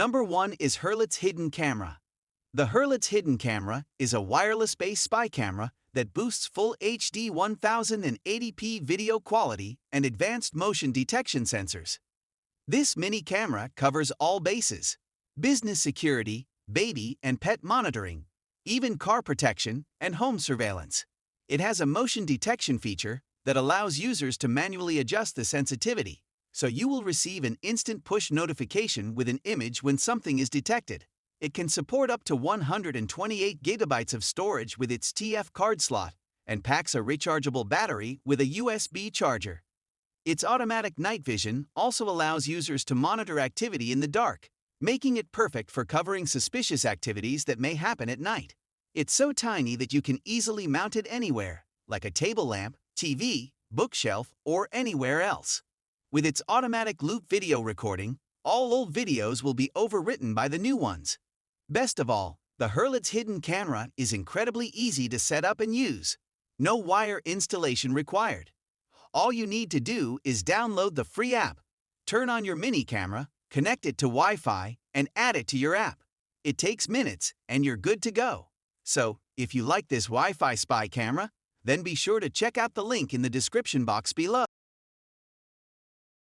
Number 1 is Herlitz Hidden Camera. The Herlitz Hidden Camera is a wireless-based spy camera that boosts full HD 1080p video quality and advanced motion detection sensors. This mini camera covers all bases: business security, baby and pet monitoring, even car protection and home surveillance. It has a motion detection feature that allows users to manually adjust the sensitivity, so you will receive an instant push notification with an image when something is detected. It can support up to 128 gigabytes of storage with its TF card slot and packs a rechargeable battery with a USB charger. Its automatic night vision also allows users to monitor activity in the dark, making it perfect for covering suspicious activities that may happen at night. It's so tiny that you can easily mount it anywhere, like a table lamp, TV, bookshelf, or anywhere else. With its automatic loop video recording, all old videos will be overwritten by the new ones. Best of all, the Herlitz Hidden Camera is incredibly easy to set up and use. No wire installation required. All you need to do is download the free app, turn on your mini camera, connect it to Wi-Fi, and add it to your app. It takes minutes, and you're good to go. So, if you like this Wi-Fi spy camera, then be sure to check out the link in the description box below.